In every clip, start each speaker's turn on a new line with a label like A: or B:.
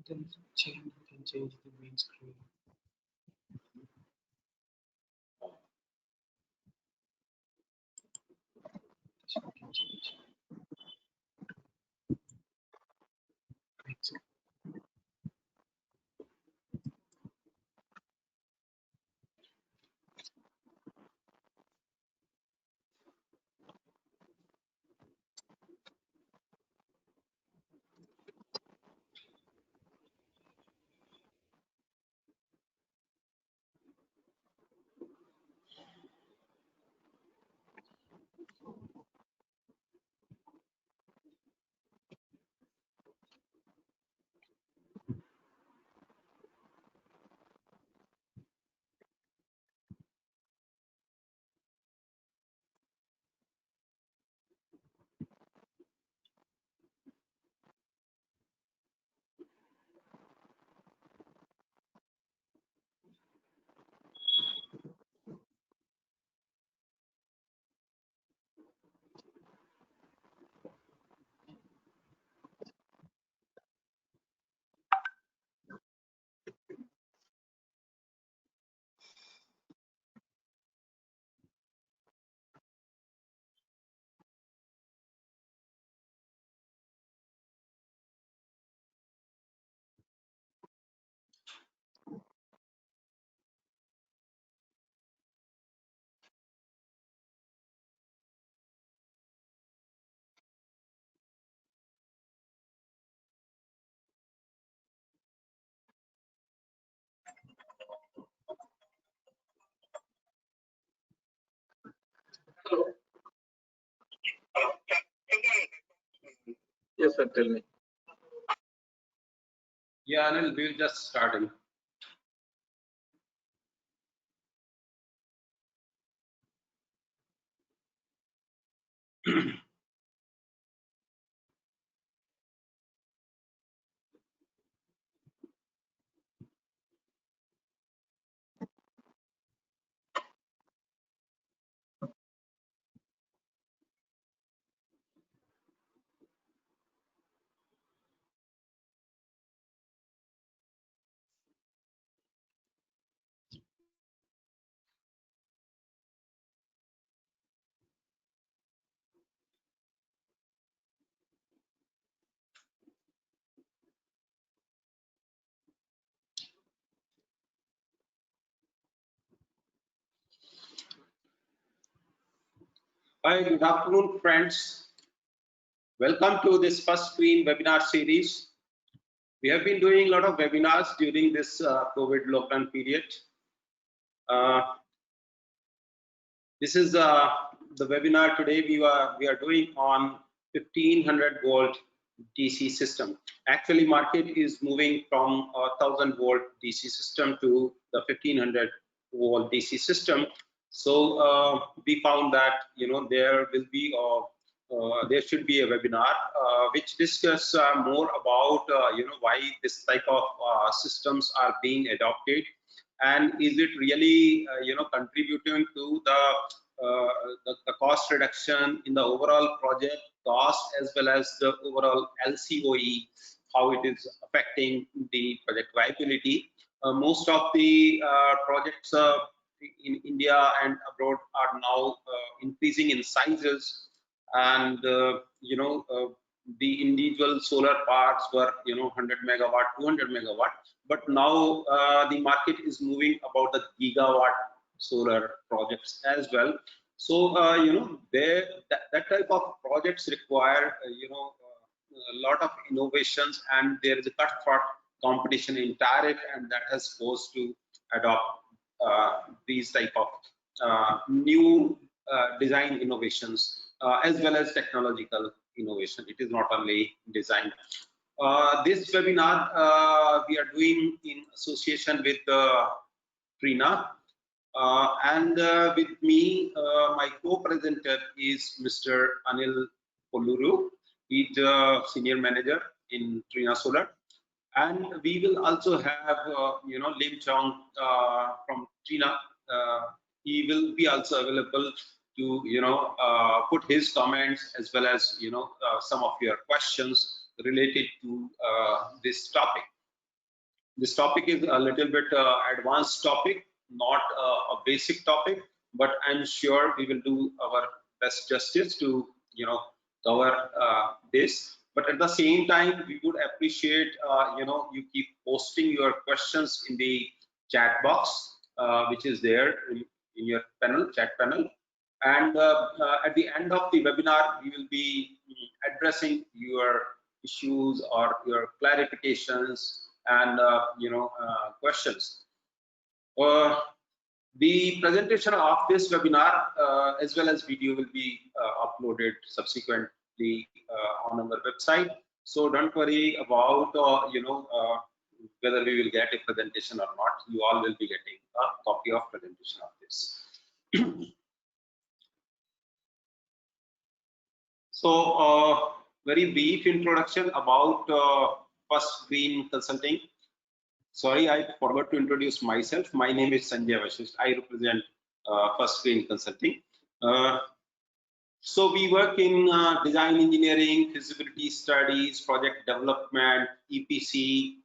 A: Then change the main screen. So we can change. Exit.
B: Hello. Yes, sir. Tell me. Yeah, Anil, we're just starting. Hi, good afternoon, friends. Welcome to this first screen webinar series. We have been doing a lot of webinars during this COVID lockdown period. This is the webinar today. We are doing on 1500 volt DC system. Actually, market is moving from a 1000 volt DC system to the 1500 volt DC system. So we found that there will be there should be a webinar which discuss more about why this type of systems are being adopted, and is it really contributing to the cost reduction in the overall project cost, as well as the overall LCOE, how it is affecting the project viability. Most of the projects in India and abroad are now increasing in sizes, and the individual solar parks were 100 megawatt, 200 megawatt, but now the market is moving about the gigawatt solar projects as well. So that type of projects require a lot of innovations, and there is a cutthroat competition in tariff, and that has forced to adopt these type of new design innovations, as well as technological innovation. It is not only design. This webinar we are doing in association with Trina, and with me, my co-presenter is Mr. Anil Polluru. He's a senior manager in Trina Solar, and we will also have Lim Chong from Trina. He will be also available to put his comments, as well as some of your questions related to this topic. This topic is a little bit advanced topic, not a basic topic, but I'm sure we will do our best justice to cover this. But at the same time, we would appreciate you keep posting your questions in the chat box, which is there in your chat panel. And at the end of the webinar, we will be addressing your issues or your clarifications and questions. The presentation of this webinar as well as video will be uploaded subsequently on our website. So don't worry about whether we will get a presentation or not. You all will be getting a copy of presentation of this. So very brief introduction about First Green Consulting. Sorry, I forgot to introduce myself. My name is Sanjay Vashisht. I represent First Green Consulting. So we work in design engineering, feasibility studies, project development, EPC.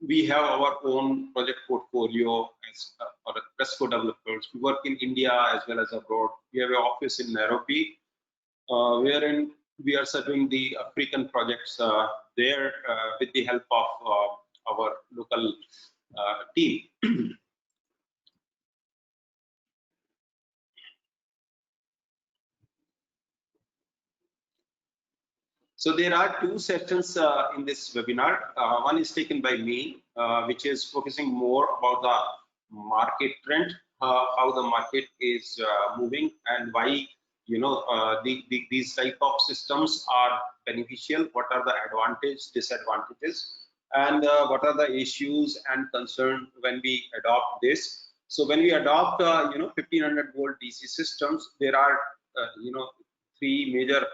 B: We have our own project portfolio as Resco developers. We work in India as well as abroad. We have an office in Nairobi, wherein we are serving the African projects there with the help of our local team. So there are two sessions in this webinar. One is taken by me, which is focusing more about the market trend, how the market is moving, and why these type of systems are beneficial. What are the advantages, disadvantages, and what are the issues and concern when we adopt this. So when we adopt 1500 volt DC systems, there are three major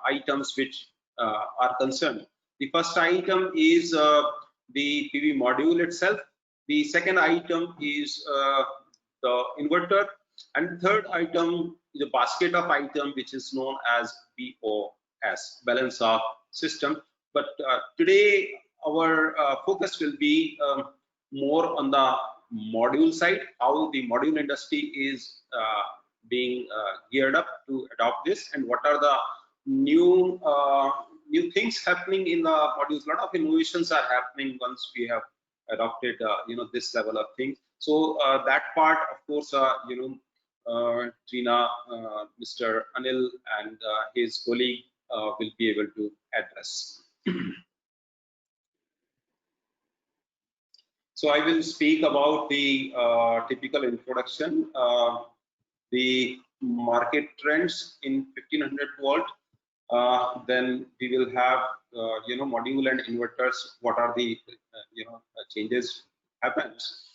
B: items which are concerned. The first item is the PV module itself. The second item is the inverter, and the third item is a basket of item which is known as BOS, balance of system. But today our focus will be more on the module side, how the module industry is being geared up to adopt this, and what are the new things happening in the modules. A lot of innovations are happening once we have adopted this level of things. So that part, of course, Trina, Mr. Anil and his colleague will be able to address. So I will speak about the typical introduction, the market trends in 1500 volt. Then we will have module and inverters. What are the changes happens,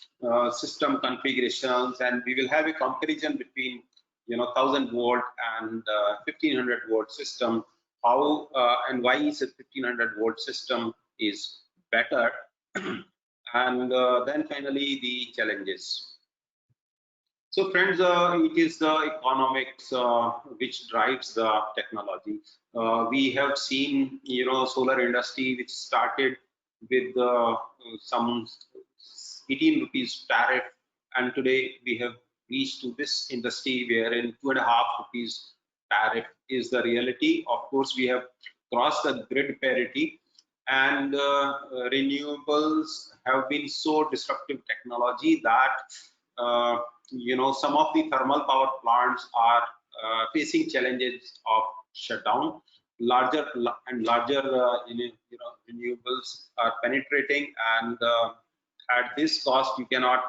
B: system configurations, and we will have a comparison between 1000 volt and 1500 volt system. How and why is a 1500 volt system is better, and then finally the challenges. So friends, it is the economics which drives the technology. We have seen solar industry which started with some 18 rupees tariff, and today we have reached to this industry wherein 2.5 rupees tariff is the reality. Of course, we have crossed the grid parity, and renewables have been so disruptive technology that some of the thermal power plants are facing challenges of shutdown. Larger and larger renewables are penetrating, and at this cost you cannot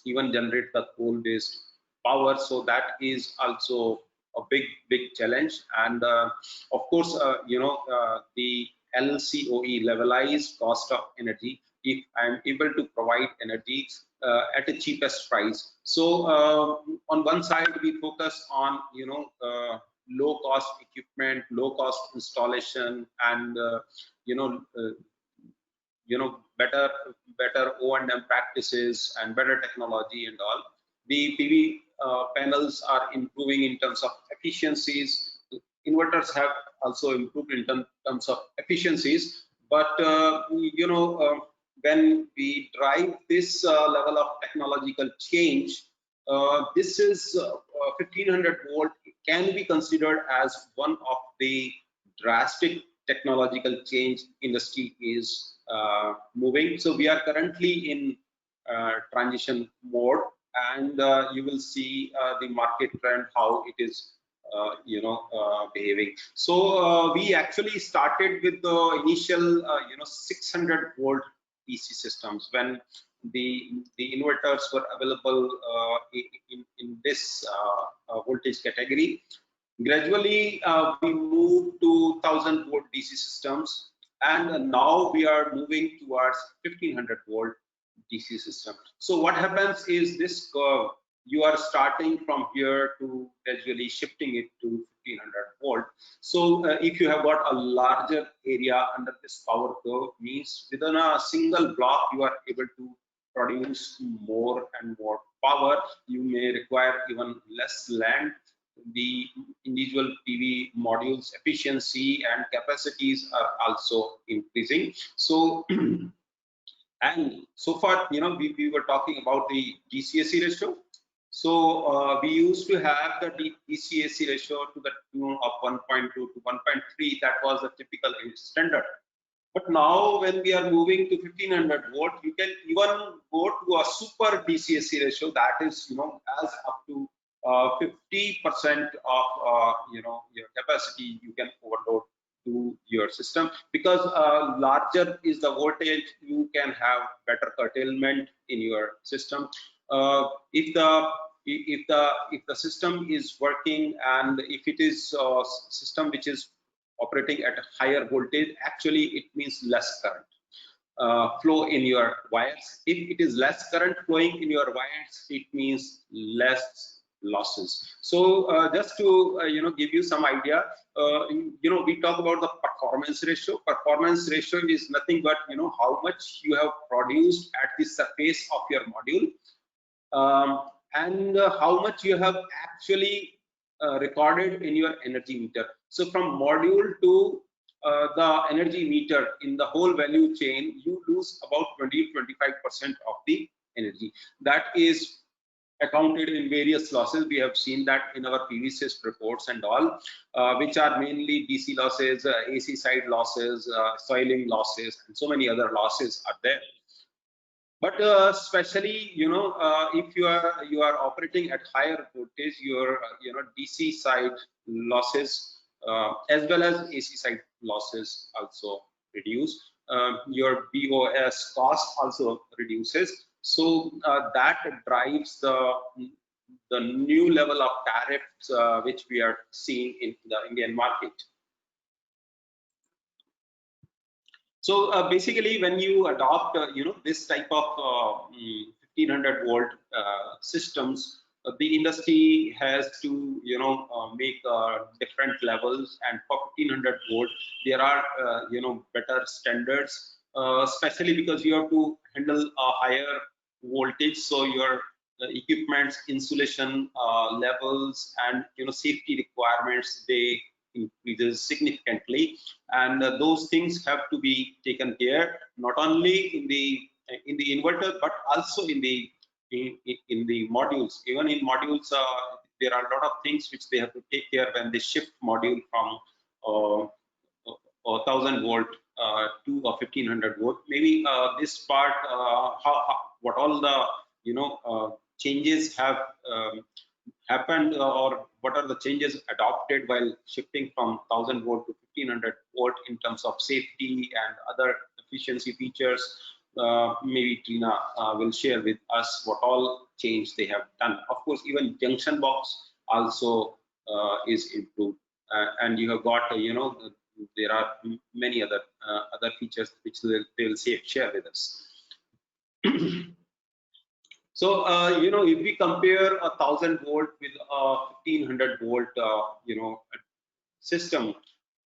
B: even generate the coal-based power. So that is also a big challenge. And of course, the LCOE, levelized cost of energy, if I am able to provide energy at the cheapest price. So on one side we focus on low cost equipment, low cost installation, and better O&M practices and better technology and all. The PV panels are improving in terms of efficiencies, inverters have also improved in terms of efficiencies, but when we drive this level of technological change, this is 1500 volt can be considered as one of the drastic technological change industry is moving. So we are currently in transition mode, and you will see the market trend, how it is behaving. So we actually started with the initial 600 volt DC systems when the inverters were available in this voltage category. Gradually we moved to 1000 volt DC systems, and now we are moving towards 1500 volt DC system. So what happens is this curve, you are starting from here to gradually shifting it to 1500 volt. So if you have got a larger area under this power curve, means within a single block you are able to produce more and more power. You may require even less land. The individual PV modules efficiency and capacities are also increasing. So and so far, we were talking about the DC-AC ratio. So we used to have the DC-AC ratio to the tune of 1.2 to 1.3. That was a typical standard. But now when we are moving to 1500 volt, you can even go to a super DC-AC ratio, that is, as up to 50% of your capacity you can overload to your system, because larger is the voltage, you can have better curtailment in your system. If the system is working, and if it is a system which is operating at a higher voltage, actually it means less current flow in your wires. If it is less current flowing in your wires, it means less losses. So just to give you some idea, we talk about the performance ratio. Performance ratio is nothing but how much you have produced at the surface of your module, and how much you have actually recorded in your energy meter. So from module to the energy meter, in the whole value chain, you lose about 20-25% of the energy. That is accounted in various losses. We have seen that in our PVSys reports and all, which are mainly DC losses, AC side losses, soiling losses, and so many other losses are there. But especially, if you are operating at higher voltage, your DC side losses as well as AC side losses also reduce. Your BOS cost also reduces. So that drives the new level of tariffs which we are seeing in the Indian market. So basically, when you adopt this type of 1500 volt systems, the industry has to make different levels, and for 1500 volt there are better standards, especially because you have to handle a higher voltage, so your equipment's insulation levels and safety requirements, they increases significantly, and those things have to be taken care, not only in the inverter but also in the modules. Even in modules, there are a lot of things which they have to take care when they shift module from 1000 volt to a 1500 volt. Maybe this part, what all the changes have happened, or what are the changes adopted while shifting from 1000 volt to 1500 volt in terms of safety and other efficiency features. Maybe Tina will share with us what all change they have done. Of course, even junction box also is improved, and you have got there are many other features which they will share with us. So if we compare a 1000 volt with a 1500 volt system,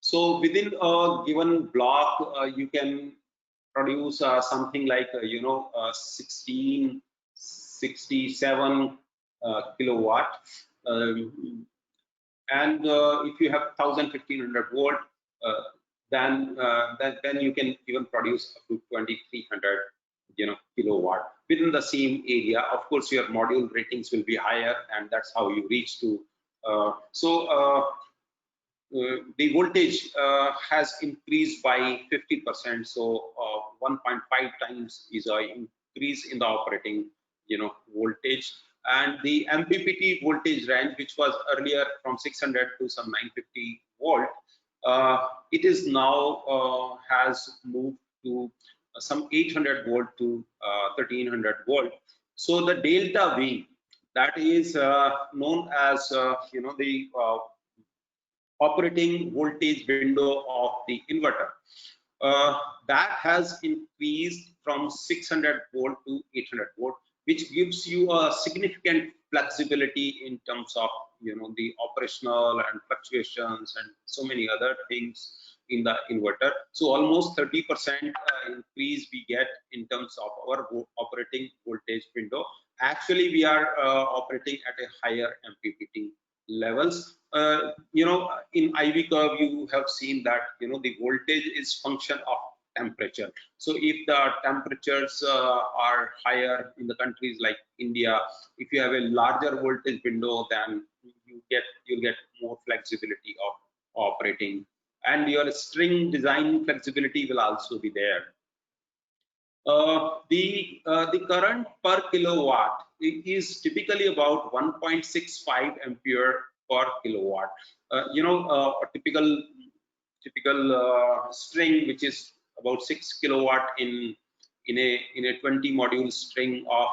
B: so within a given block you can produce something like 1667 kilowatt. And if you have 1,000-1,500 volt, then you can even produce up to 2,300 kilowatt within the same area. Of course, your module ratings will be higher, and that's how you reach to. The voltage has increased by 50%, so 1.5 times is an increase in the operating voltage. And the MPPT voltage range, which was earlier from 600 to some 950 volt, it is now has moved to some 800 volt to 1300 volt. So the delta V, that is known as the operating voltage window of the inverter, that has increased from 600 volt to 800 volt, which gives you a significant flexibility in terms of the operational and fluctuations and so many other things in the inverter. So almost 30% increase we get in terms of our operating voltage window. Actually, we are operating at a higher MPPT levels. In IV curve, you have seen that the voltage is function of temperature. So if the temperatures are higher in the countries like India, if you have a larger voltage window, then you get more flexibility of operating, and your string design flexibility will also be there. The current per kilowatt is typically about 1.65 ampere per kilowatt. A typical string, which is about 6 kilowatt in a 20 module string of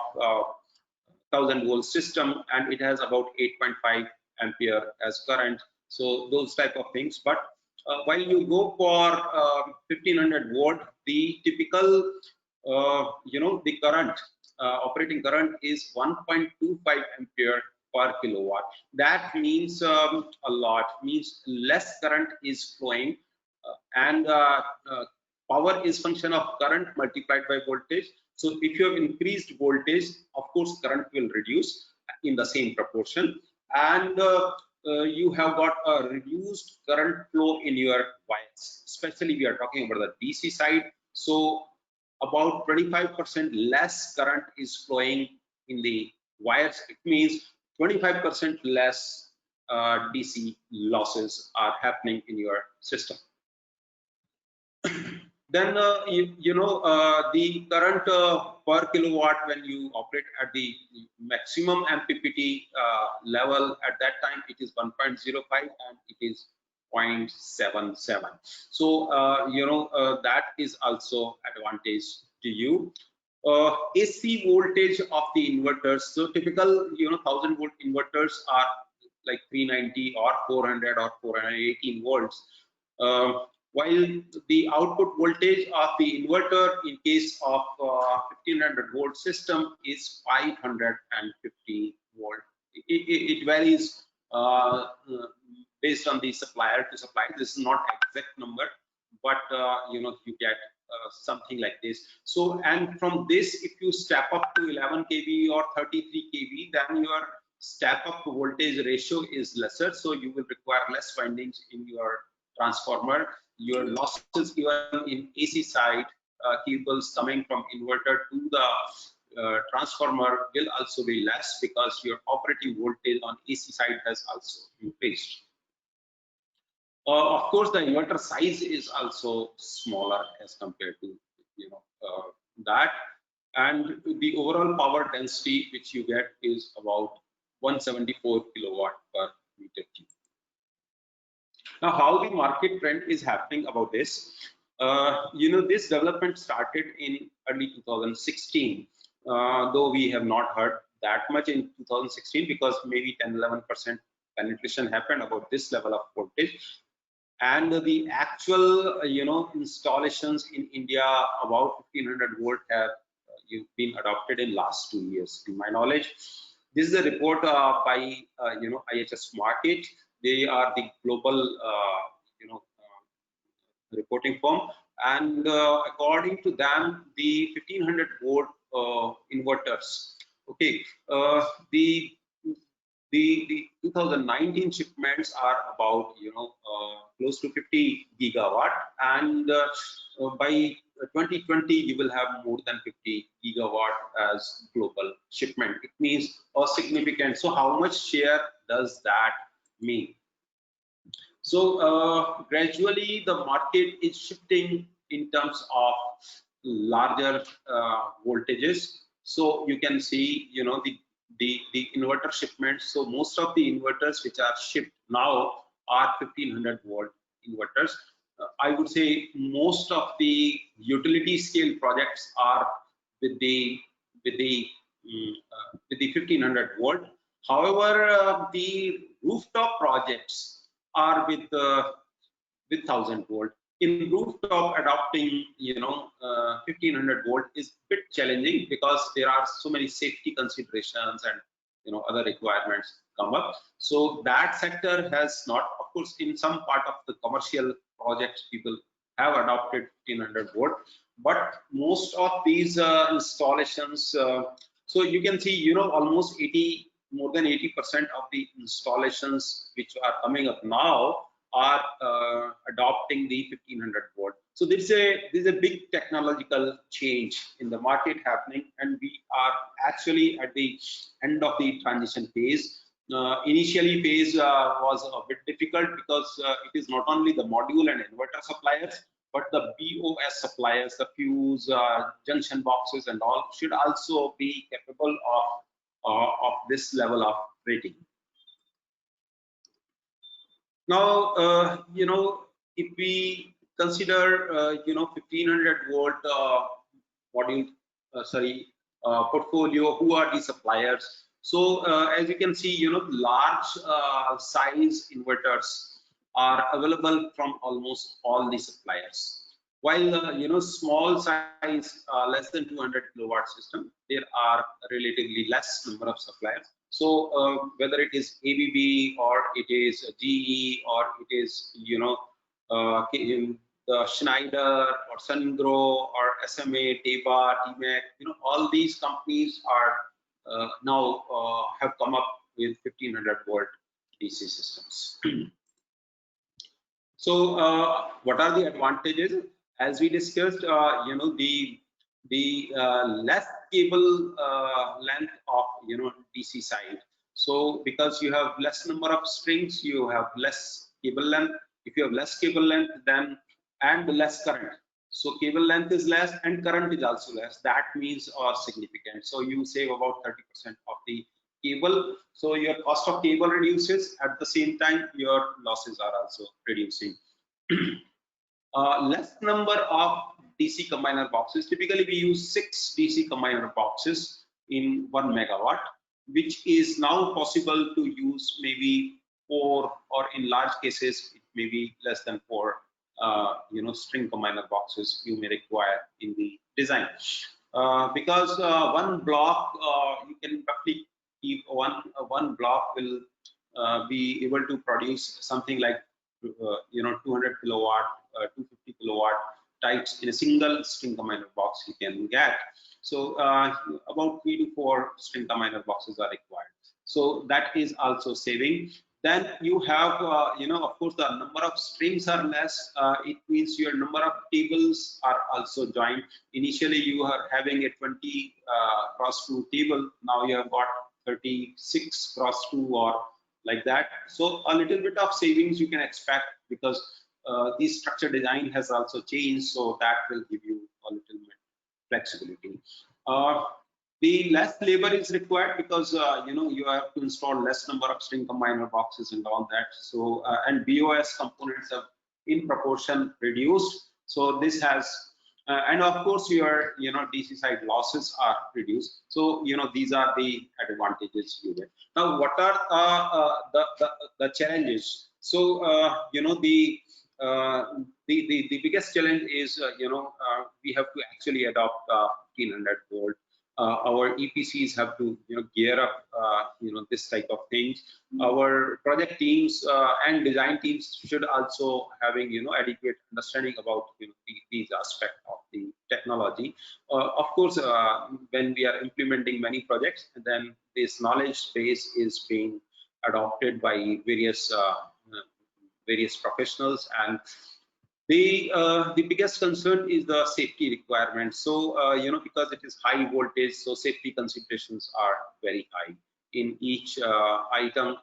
B: 1000 volt system, and it has about 8.5 ampere as current. So those type of things. But while you go for 1500 volt, the typical the current operating current is 1.25 ampere per kilowatt. That means a lot, means less current is flowing, and power is function of current multiplied by voltage. So if you have increased voltage, of course current will reduce in the same proportion, and you have got a reduced current flow in your wires. Especially we are talking about the DC side. So about 25% less current is flowing in the wires. It means 25% less DC losses are happening in your system. Then the current per kilowatt, when you operate at the maximum MPPT level, at that time it is 1.05 and it is 0.77. So that is also advantage to you. AC voltage of the inverters. So typical 1000 volt inverters are like 390 or 400 or 418 volts. While the output voltage of the inverter in case of 1500 volt system is 550 volt. It varies based on the supplier to supplier. This is not exact number, but you get something like this. So, and from this, if you step up to 11 kV or 33 kV, then your step up voltage ratio is lesser, so you will require less windings in your transformer. Your losses even in AC side, cables coming from inverter to the transformer will also be less, because your operating voltage on AC side has also increased. Of course, the inverter size is also smaller as compared to that, and the overall power density which you get is about 174 kilowatt per meter cube. Now, how the market trend is happening about this? This development started in early 2016, though we have not heard that much in 2016, because maybe 10-11% penetration happened about this level of voltage. And the actual installations in India about 1500 volt have been adopted in last 2 years, to my knowledge. This is a report by IHS Markit. They are the global reporting firm, and according to them, the 1500 volt inverters, okay, the 2019 shipments are about close to 50 gigawatt, and by 2020 you will have more than 50 gigawatt as global shipment. It means a significant. So how much share does that mean? So gradually the market is shifting in terms of larger voltages. So you can see, the inverter shipments. So most of the inverters which are shipped now are 1500 volt inverters. I would say most of the utility scale projects are with the with the with the 1500 volt. However, the rooftop projects are with 1000 volt. In rooftop, adopting 1500 volt is a bit challenging because there are so many safety considerations and other requirements come up. So that sector has not, of course, in some part of the commercial projects people have adopted 1500 volt, but most of these installations, so you can see almost more than 80% of the installations which are coming up now are adopting the 1500 volt. So there's a big technological change in the market happening, and we are actually at the end of the transition phase. Initially phase was a bit difficult because it is not only the module and inverter suppliers, but the BOS suppliers, the fuse, junction boxes and all should also be capable of this level of rating. Now, if we consider, 1500 volt module, portfolio, who are the suppliers? So, as you can see, large size inverters are available from almost all the suppliers. While, small size, less than 200 kilowatt system, there are relatively less number of suppliers. So whether it is ABB or it is GE or it is the Schneider or Sungrow or SMA, Teba, TMEC, all these companies are now have come up with 1500 volt DC systems. So what are the advantages? As we discussed, the less cable length of DC side. So because you have less number of strings, you have less cable length. If you have less cable length, then and less current. So cable length is less and current is also less. That means are significant. So you save about 30% of the cable. So your cost of cable reduces. At the same time, your losses are also reducing. Less number of DC combiner boxes. Typically, we use 6 DC combiner boxes in 1 megawatt, which is now possible to use maybe 4, or in large cases, it may be less than 4, string combiner boxes you may require in the design. Because one block, you can roughly keep one block will be able to produce something like 200 kilowatt, 250 kilowatt types in a single string combiner box you can get. So about 3 to 4 string combiner boxes are required. So that is also saving. Then you have, of course, the number of strings are less. It means your number of tables are also joined. Initially, you are having a 20 cross 2 table. Now you have got 36 cross 2 or like that. So a little bit of savings you can expect because the structure design has also changed. So that will give you a little bit flexibility. The less labor is required because you have to install less number of string combiner boxes and all that. So and BOS components have in proportion reduced. So this has and of course your DC side losses are reduced. So these are the advantages you get. Now what are the challenges? So the biggest challenge is we have to actually adopt 1500 volt. Our EPCs have to gear up this type of things. Our project teams and design teams should also having adequate understanding about these aspects of the technology. Of course, when we are implementing many projects, then this knowledge base is being adopted by various professionals. And the biggest concern is the safety requirements. So because it is high voltage, so safety considerations are very high in each item.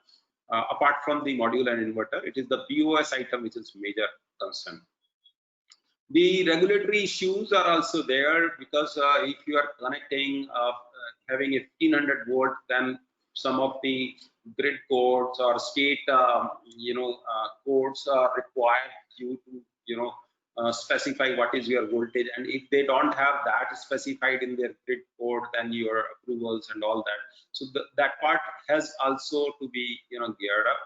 B: Apart from the module and inverter, it is the BOS item which is major concern. The regulatory issues are also there, because if you are connecting, having a 1500 volt, then some of the grid codes or state codes require you to specify what is your voltage, and if they don't have that specified in their grid code, then your approvals and all that. So that part has also to be geared up.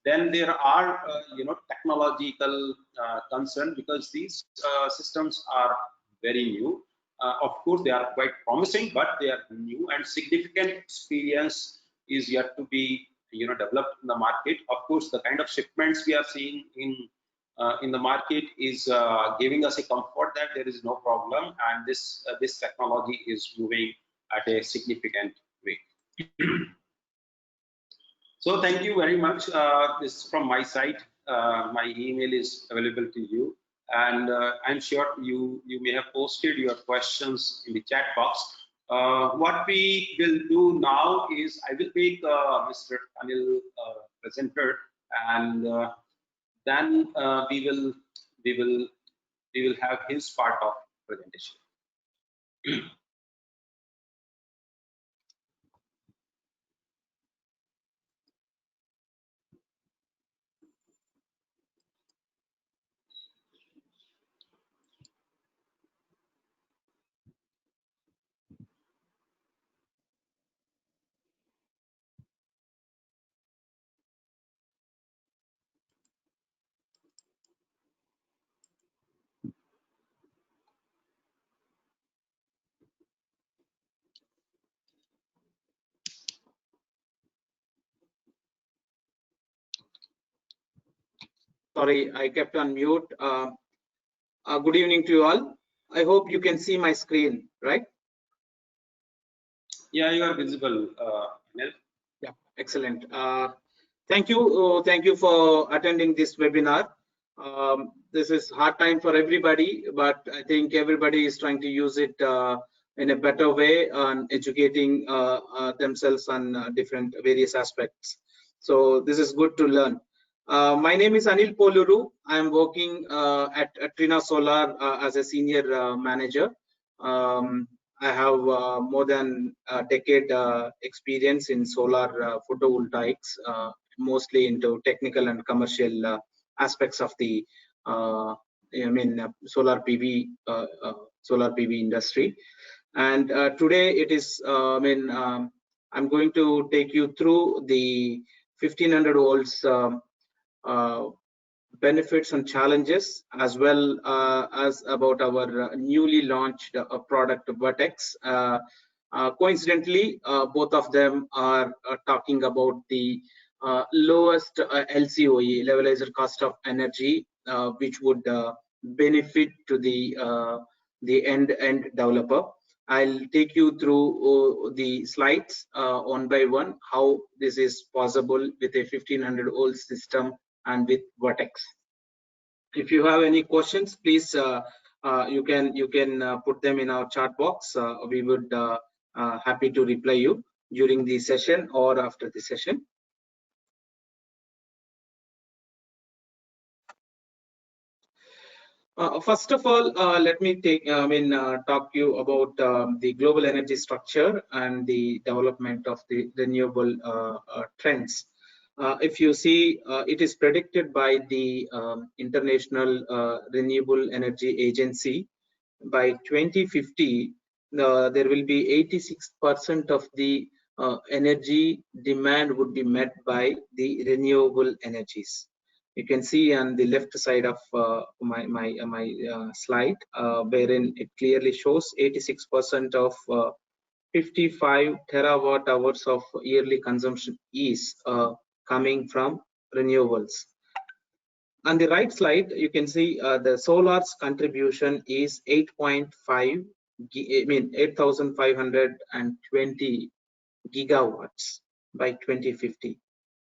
B: Then there are technological concern, because these systems are very new. Of course they are quite promising, but they are new, and significant experience is yet to be developed in the market. Of course, the kind of shipments we are seeing in the market is giving us a comfort that there is no problem, and this technology is moving at a significant way. So thank you very much. This is from my side. My email is available to you, and I'm sure you may have posted your questions in the chat box. What we will do now is I will make Mr. Anil presenter, and then we will have his part of presentation.
C: Sorry, I kept on mute. Good evening to you all. I hope you can see my screen, right?
B: Yeah, you are visible, Anil.
C: Yeah, excellent. Thank you for attending this webinar. This is hard time for everybody, but I think everybody is trying to use it in a better way on educating themselves on different various aspects. So this is good to learn. My name is Anil Poluru. I am working at Trina Solar as a senior manager. I have more than a decade experience in solar photovoltaics, mostly into technical and commercial aspects of the solar PV industry. And today it is I'm going to take you through the 1500 volts benefits and challenges, as well as about our newly launched product Vertex. Coincidentally, both of them are talking about the lowest LCOE, levelized cost of energy, which would benefit to the end developer. I'll take you through the slides one by one, how this is possible with a 1500 volt system and with Vertex. If you have any questions, please you can put them in our chat box. We would happy to reply you during the session or after the session. First of all, let me talk to you about the global energy structure and the development of the renewable trends. If you see, it is predicted by the International Renewable Energy Agency by 2050, there will be 86% of the energy demand would be met by the renewable energies. You can see on the left side of my slide, wherein it clearly shows 86% of 55 terawatt hours of yearly consumption is coming from renewables. On the right slide, you can see the solar's contribution is 8,520 gigawatts. by 2050.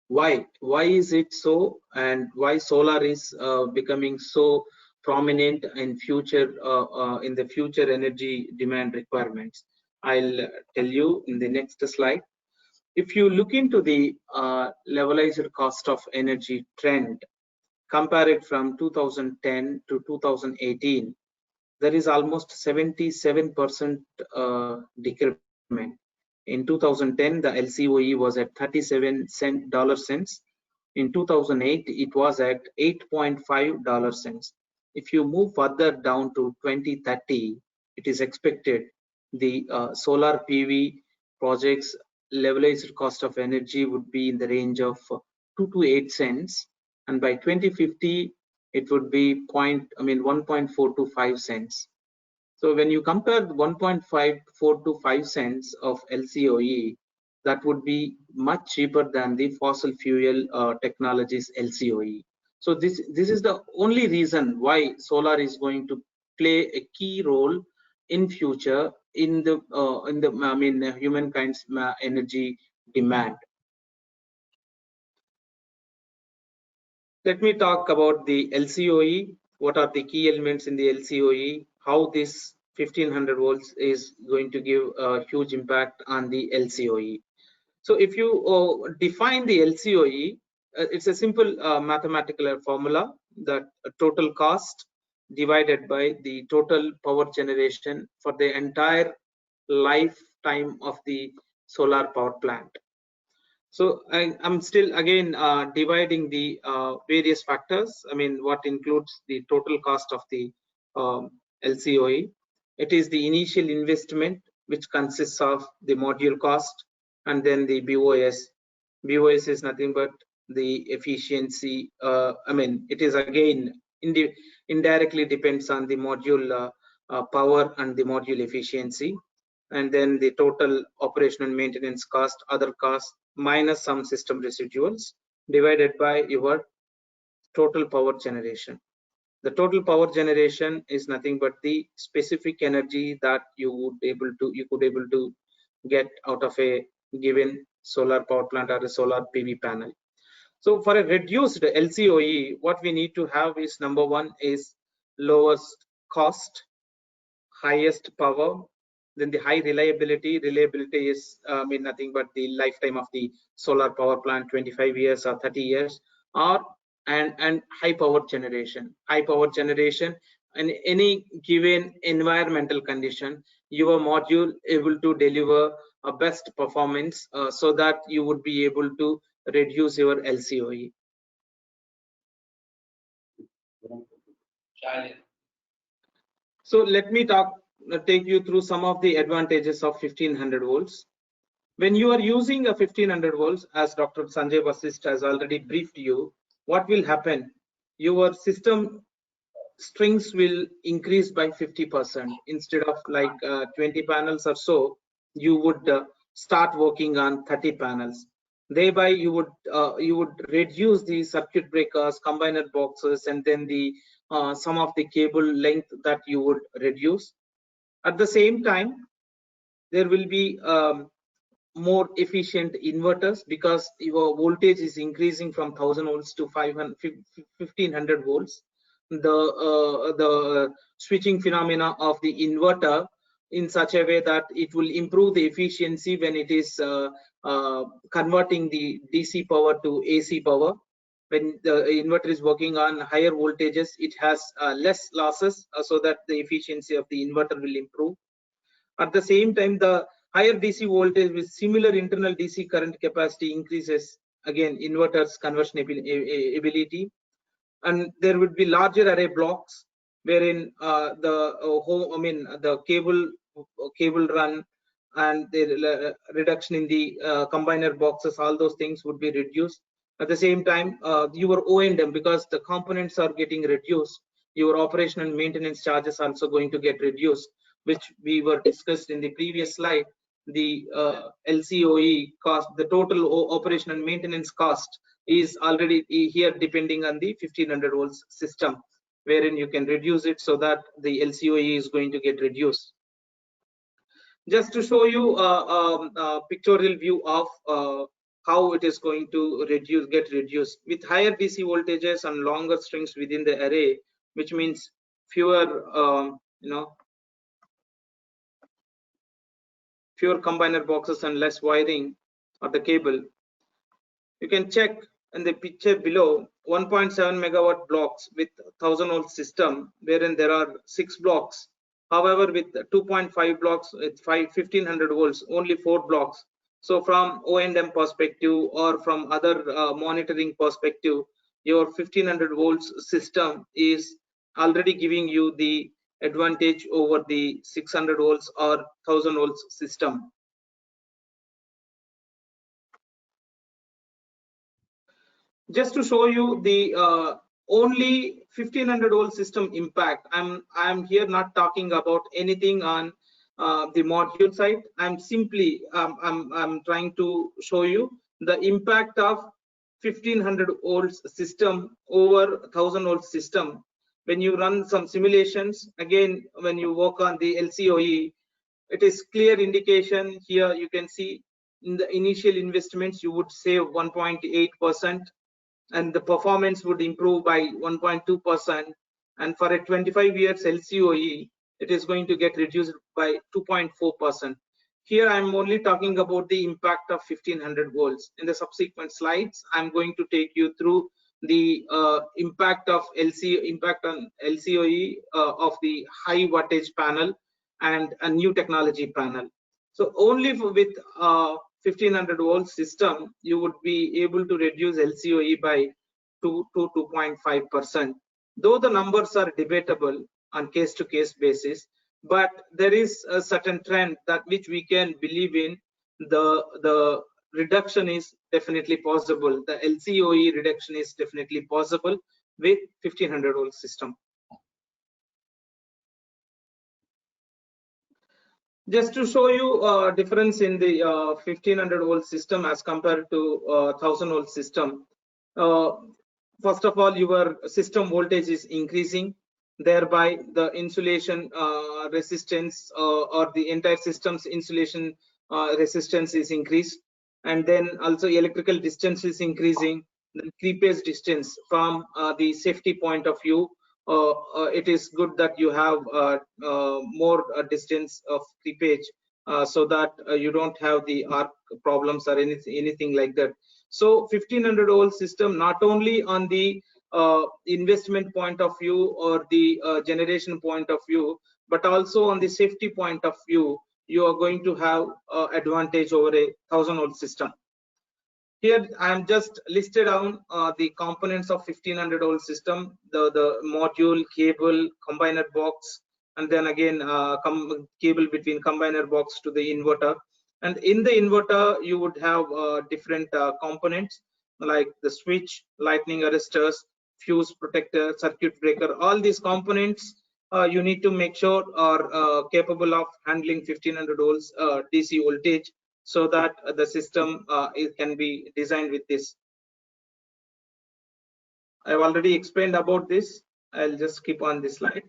C: Why is it so, and why solar is becoming so prominent in the future energy demand requirements? I'll tell you in the next slide. If you look into the levelized cost of energy trend, compare it from 2010 to 2018, there is almost 77% decrement. In 2010, the LCOE was at 37 cents. In 2008, it was at 8.5 cents. If you move further down to 2030, it is expected the solar PV projects levelized cost of energy would be in the range of 2 to 8 cents, and by 2050 it would be 1.4 to 5 cents. So when you compare 1.54 to 5 cents of LCOE, that would be much cheaper than the fossil fuel technologies LCOE. So this is the only reason why solar is going to play a key role in future in the humankind's energy demand. Let me talk about the LCOE. What are the key elements in the LCOE? How this 1500 volts is going to give a huge impact on the LCOE. So if you define the LCOE, it's a simple mathematical formula that total cost divided by the total power generation for the entire lifetime of the solar power plant. So I'm still again dividing the various factors. What includes the total cost of the LCOE. It is the initial investment, which consists of the module cost and then the BOS. BOS is nothing but the efficiency. It is again indirectly depends on the module power and the module efficiency, and then the total operation and maintenance cost, other costs, minus some system residuals, divided by your total power generation. The total power generation is nothing but the specific energy that you could able to get out of a given solar power plant or a solar PV panel. So for a reduced LCOE, what we need to have is, number one is lowest cost, highest power, then the high reliability. Reliability is nothing but the lifetime of the solar power plant, 25 years or 30 years, and high power generation. High power generation in any given environmental condition, your module able to deliver a best performance so that you would be able to reduce your LCOE. So let me take you through some of the advantages of 1500 volts. When you are using a 1500 volts, as Dr. Sanjay Vasist has already briefed you, what will happen? Your system strings will increase by 50%. Instead of like 20 panels or so, you would start working on 30 panels. Thereby, you would reduce the circuit breakers, combiner boxes, and then the some of the cable length that you would reduce. At the same time, there will be more efficient inverters because your voltage is increasing from 1000 volts to 1500 volts. The switching phenomena of the inverter in such a way that it will improve the efficiency when it is converting the DC power to AC power. When the inverter is working on higher voltages, it has less losses so that the efficiency of the inverter will improve. At the same time, the higher DC voltage with similar internal DC current capacity increases again inverter's conversion ability, and there would be larger array blocks wherein the cable run and the reduction in the combiner boxes, all those things would be reduced. At the same time, your O&M, because the components are getting reduced, your operation and maintenance charges are also going to get reduced, which we were discussed in the previous slide. The LCOE cost, the total operation and maintenance cost is already here depending on the 1500 volts system, wherein you can reduce it so that the LCOE is going to get reduced. Just to show you a pictorial view of how it is going to get reduced with higher DC voltages and longer strings within the array, which means fewer fewer combiner boxes and less wiring of the cable. You can check in the picture below 1.7 megawatt blocks with 1000 volt system, wherein there are 6 blocks. However, with 2.5 blocks with 1500 volts, only 4 blocks. So from O&M perspective or from other monitoring perspective, your 1500 volts system is already giving you the advantage over the 600 volts or 1000 volts system. Just to show you the only 1500 volt system impact, I'm here not talking about anything on the module side. I'm simply I'm trying to show you the impact of 1500 volts system over 1000 volt system. When you run some simulations, again when you work on the LCOE, it is clear indication here. You can see in the initial investments you would save 1.8%, and the performance would improve by 1.2%, and for a 25 years LCOE it is going to get reduced by 2.4%. Here I'm only talking about the impact of 1500 volts. In the subsequent slides I'm going to take you through the impact on LCOE of the high wattage panel and a new technology panel. So only with 1500 volt system you would be able to reduce LCOE by 2.5%. Though the numbers are debatable on case-to-case basis, but there is a certain trend that which we can believe in. The reduction is definitely possible. The LCOE reduction is definitely possible with 1500 volt system. Just to show you difference in the 1500 volt system as compared to 1000 volt system. First of all, your system voltage is increasing, thereby the insulation resistance or the entire system's insulation resistance is increased, and then also electrical distance is increasing. The creepage distance from the safety point of view, it is good that you have more distance of creepage so that you don't have the arc problems or anything like that. So 1500 volt system, not only on the investment point of view or the generation point of view, but also on the safety point of view, you are going to have advantage over a 1000 volt system. Here I am just listed down the components of 1500 volt system: the module, cable, combiner box, and then again cable between combiner box to the inverter. And in the inverter you would have different components like the switch, lightning arresters, fuse protector, circuit breaker. All these components you need to make sure are capable of handling 1500 volts DC voltage, so that the system it can be designed with this. I've already explained about this. I'll just keep on this slide.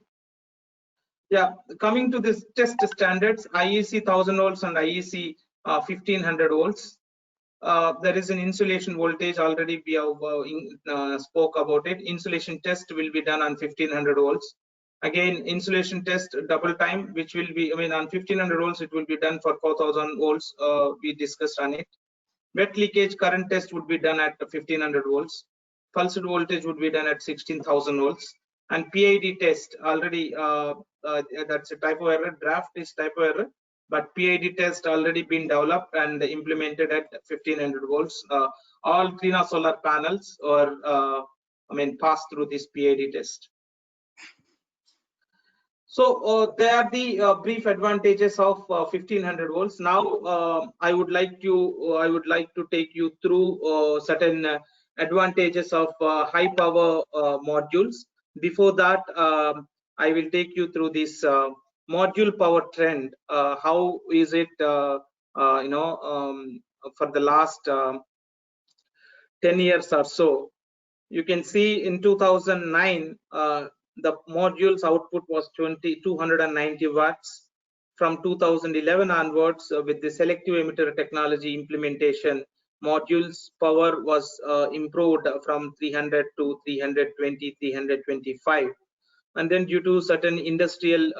C: Yeah, coming to this test standards, IEC 1000 volts and IEC 1500 volts. There is an insulation voltage. Already we have spoke about it. Insulation test will be done on 1500 volts. Again, insulation test double time, which will be, on 1500 volts it will be done for 4000 volts. We discussed on it. Wet leakage current test would be done at 1500 volts. Pulsed voltage would be done at 16,000 volts. And PID test, already that's a typo error. Draft is typo error, but PID test already been developed and implemented at 1500 volts. All Trina solar panels or pass through this PID test. So there are the brief advantages of 1500 volts. Now I would like to take you through certain advantages of high power modules. Before that, I will take you through this module power trend. How is it for the last 10 years or so? You can see in 2009 the modules output was 290 watts. From 2011 onwards, with the selective emitter technology implementation, modules power was improved from 300 to 320, 325. And then due to certain industrial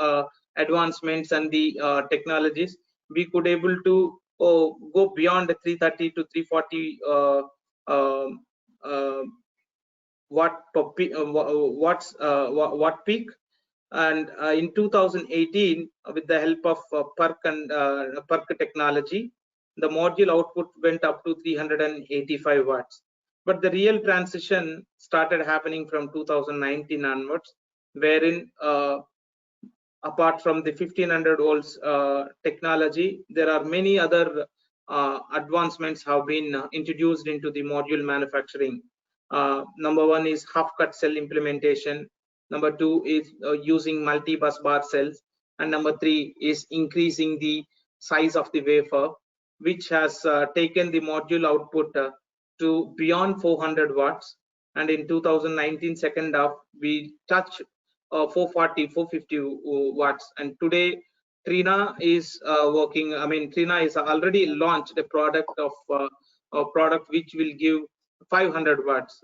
C: advancements and the technologies, we could able to go beyond 330 to 340 watt peak. And in 2018, with the help of PERC technology, the module output went up to 385 watts. But the real transition started happening from 2019 onwards, wherein apart from the 1500 volts technology, there are many other advancements have been introduced into the module manufacturing. Number one is half-cut cell implementation. Number two is using multi-bus bar cells. And number three is increasing the size of the wafer, which has taken the module output to beyond 400 watts. And in 2019 second half, we touched 440, 450 watts. And today, Trina is working. I mean, Trina is already launched a product which will give 500 watts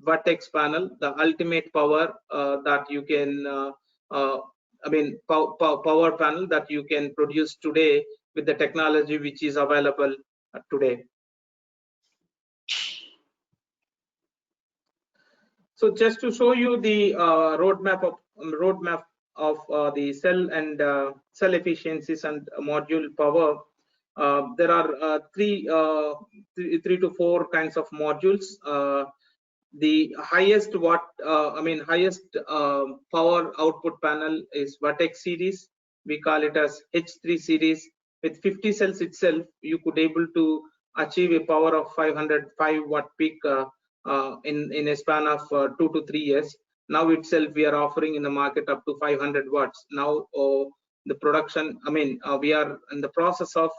C: Vertex panel, the ultimate power that you can, power panel that you can produce today with the technology which is available today. So just to show you the roadmap of the cell and cell efficiencies and module power, there are three to four kinds of modules. The highest power output panel is Vertex series. We call it as H3 series. With 50 cells itself, you could able to achieve a power of 505 watt peak in a span of 2 to 3 years. Now itself we are offering in the market up to 500 watts. Now the production, we are in the process of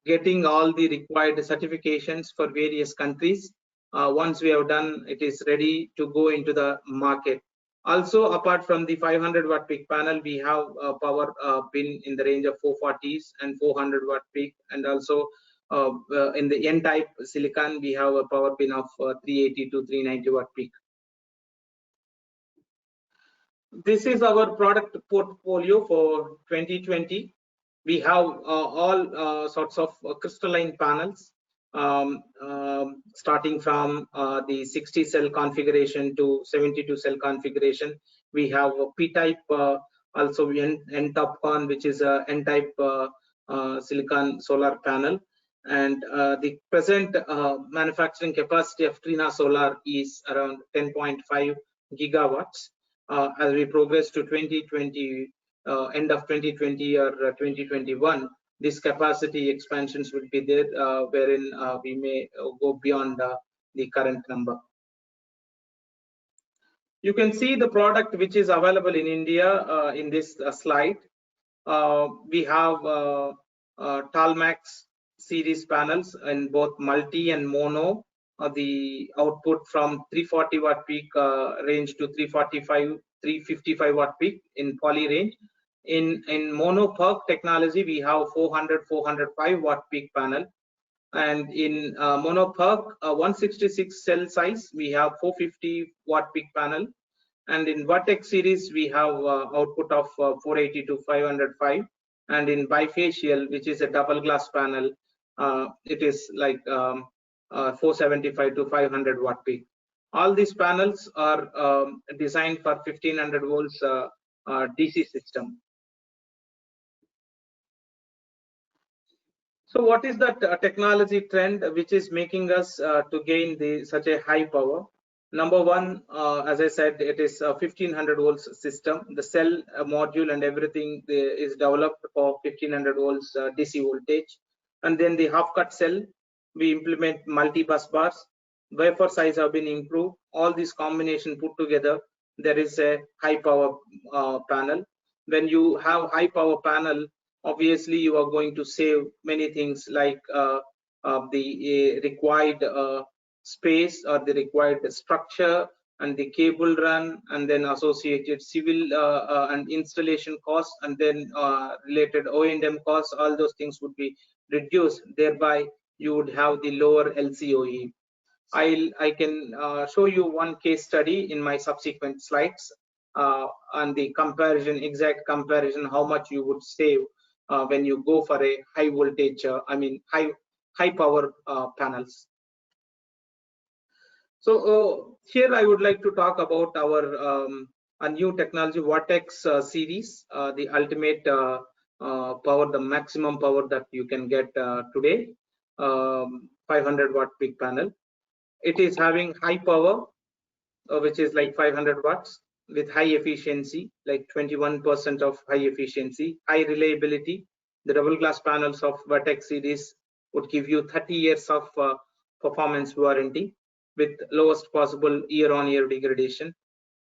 C: getting all the required certifications for various countries. Once we have done, it is ready to go into the market. Also, apart from the 500 watt peak panel, we have a power pin in the range of 440s and 400 watt peak, and also in the N-type silicon, we have a power pin of 380 to 390 watt peak. This is our product portfolio for 2020. We have all sorts of crystalline panels, starting from the 60 cell configuration to 72 cell configuration. We have a P-type, also N-TOPCon, which is a N-type silicon solar panel. And the present manufacturing capacity of Trina Solar is around 10.5 gigawatts. As we progress to 2020, end of 2020 or 2021, this capacity expansions will be there, wherein we may go beyond the current number. You can see the product which is available in India in this slide. We have Talmax series panels in both multi and mono. The output from 340 watt peak range to 355 watt peak in poly range. In mono PERC technology, we have 405 watt peak panel, and in mono PERC 166 cell size, we have 450 watt peak panel, and in Vertex series we have output of 480 to 505, and in bifacial, which is a double glass panel, it is like 475 to 500 watt peak. All these panels are designed for 1500 volts DC system. So what is that technology trend which is making us to gain such a high power? Number one, as I said, it is a 1500 volts system. The cell module and everything is developed for 1500 volts DC voltage. And then the half-cut cell, we implement multi-bus bars. Wafer size have been improved. All these combination put together, there is a high power panel. When you have high power panel, obviously you are going to save many things like the required space or the required structure and the cable run, and then associated civil and installation costs, and then related O&M costs. All those things would be reduced, thereby you would have the lower LCOE. I can show you one case study in my subsequent slides on the comparison, exact comparison, how much you would save when you go for a high voltage, high power panels. So here I would like to talk about our a new technology, Vortex series, the ultimate power, the maximum power that you can get today, 500 watt peak panel. It is having high power, which is like 500 watts, with high efficiency, like 21% of high efficiency, high reliability. The double glass panels of Vortex series would give you 30 years of performance warranty with lowest possible year-on-year degradation.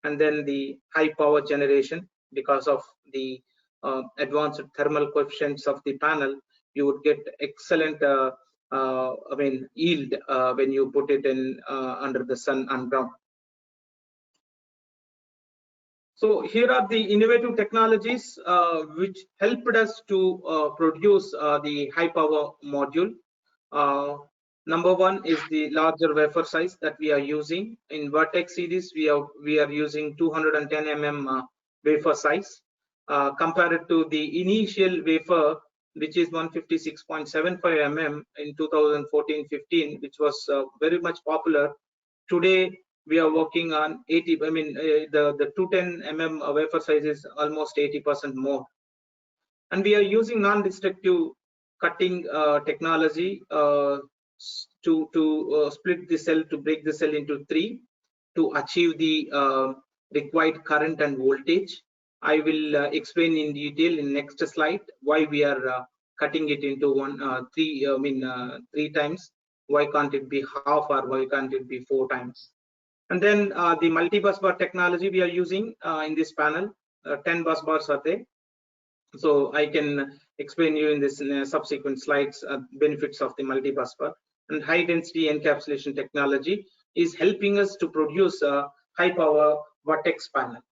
C: And then the high power generation, because of the advanced thermal coefficients of the panel, you would get excellent yield when you put it in under the sun and ground. So here are the innovative technologies which helped us to produce the high power module. Number one is the larger wafer size that we are using. In Vortex series, we are using 210 mm wafer size compared to the initial wafer, which is 156.75 mm in 2014-15, which was very much popular. Today we are working on 80. The 210 mm wafer size is almost 80% more, and we are using non-destructive cutting technology to split the cell, to break the cell into three, to achieve the required current and voltage. I will explain in detail in next slide why we are cutting it into three times. Why can't it be half, or why can't it be 4 times? And then the multi-bus bar technology we are using in this panel. 10 bus bars are there. So I can explain you in this subsequent slides benefits of the multi-bus bar. And high density encapsulation technology is helping us to produce a high power Vortex panel.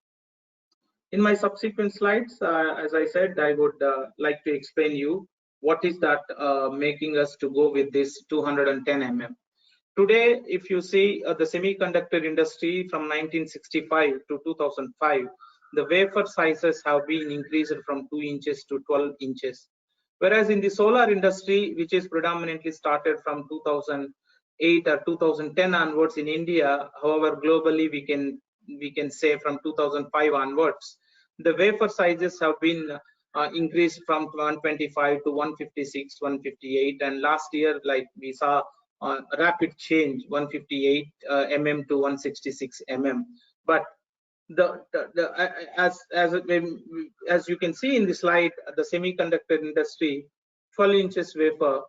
C: In my subsequent slides, as I said, I would like to explain you what is that making us to go with this 210 mm. Today, if you see the semiconductor industry from 1965 to 2005, the wafer sizes have been increased from 2 inches to 12 inches. Whereas in the solar industry, which is predominantly started from 2008 or 2010 onwards in India, however, globally we can say from 2005 onwards, the wafer sizes have been increased from 125 to 156, 158, and last year, like we saw rapid change, 158 mm to 166 mm. But as you can see in the slide, the semiconductor industry, 12 inches wafer,